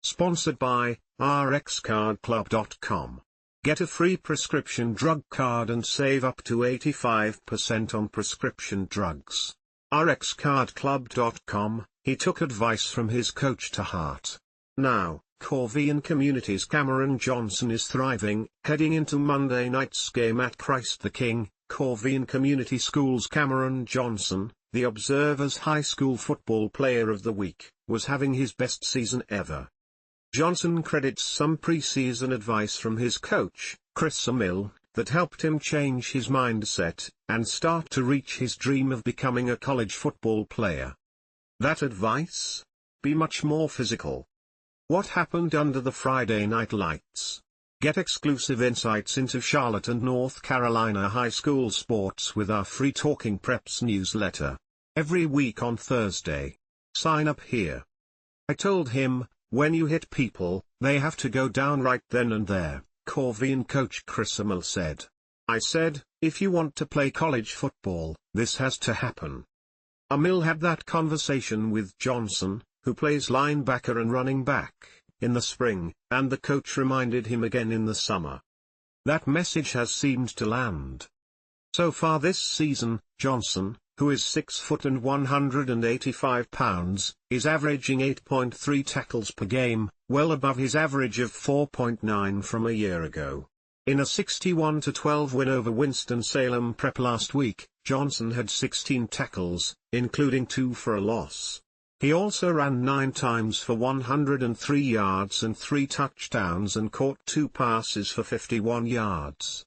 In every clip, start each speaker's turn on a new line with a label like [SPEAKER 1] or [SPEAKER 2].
[SPEAKER 1] Sponsored by rxcardclub.com. Get a free prescription drug card and save up to 85% on prescription drugs. rxcardclub.com. He took advice from his coach to heart. Now, Corvian Community's Cameron Johnson is thriving. Heading into Monday night's game at Christ the King, Corvian Community School's Cameron Johnson, the Observer's High School Football Player of the Week, was having his best season ever. Johnson credits some preseason advice from his coach, Chris Amill, that helped him change his mindset and start to reach his dream of becoming a college football player. That advice? Be much more physical. What happened under the Friday night lights? Get exclusive insights into Charlotte and North Carolina high school sports with our free Talking Preps newsletter. Every week on Thursday. Sign up here. I told him, when you hit people, they have to go down right then and there, Corvian coach Chris Amill said. I said, if you want to play college football, this has to happen. Amill had that conversation with Johnson, who plays linebacker and running back, in the spring, and the coach reminded him again in the summer. That message has seemed to land. So far this season, Johnson, who is 6 foot and 185 pounds, is averaging 8.3 tackles per game, well above his average of 4.9 from a year ago. In a 61-12 win over Winston-Salem Prep last week, Johnson had 16 tackles, including 2 for a loss. He also ran 9 times for 103 yards and 3 touchdowns and caught 2 passes for 51 yards.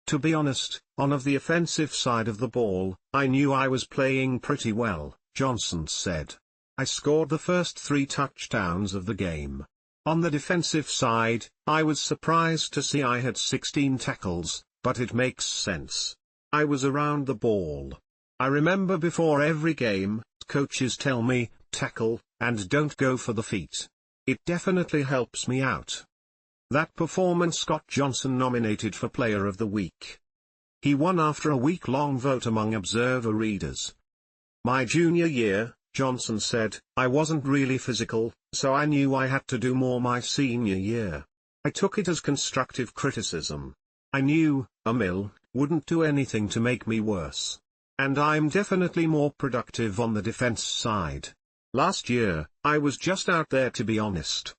[SPEAKER 1] To be honest, on the offensive side of the ball, I knew I was playing pretty well, Johnson said. I scored the first 3 touchdowns of the game. On the defensive side, I was surprised to see I had 16 tackles, but it makes sense. I was around the ball. I remember before every game, coaches tell me, tackle, and don't go for the feet. It definitely helps me out. That performance got Johnson nominated for Player of the Week. He won after a week-long vote among Observer readers. My junior year, Johnson said, I wasn't really physical, so I knew I had to do more my senior year. I took it as constructive criticism. I knew, Amill, wouldn't do anything to make me worse. And I'm definitely more productive on the defense side. Last year, I was just out there to be honest.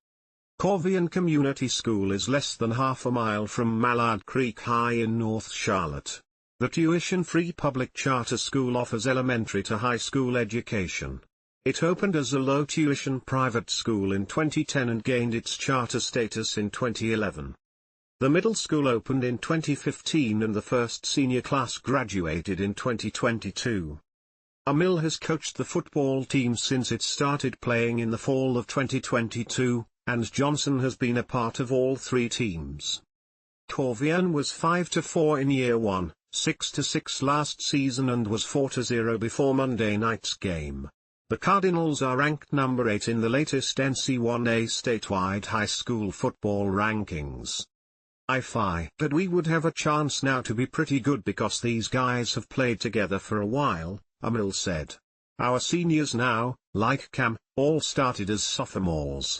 [SPEAKER 1] Corvian Community School is less than half a mile from Mallard Creek High in North Charlotte. The tuition-free public charter school offers elementary to high school education. It opened as a low-tuition private school in 2010 and gained its charter status in 2011. The middle school opened in 2015 and the first senior class graduated in 2022. Amill has coached the football team since it started playing in the fall of 2022, and Johnson has been a part of all 3 teams. Corvian was 5-4 in year 1, 6-6 last season and was 4-0 before Monday night's game. The Cardinals are ranked number 8 in the latest NC1A statewide high school football rankings. I thought that we would have a chance now to be pretty good because these guys have played together for a while, Amill said. Our seniors now, like Cam, all started as sophomores.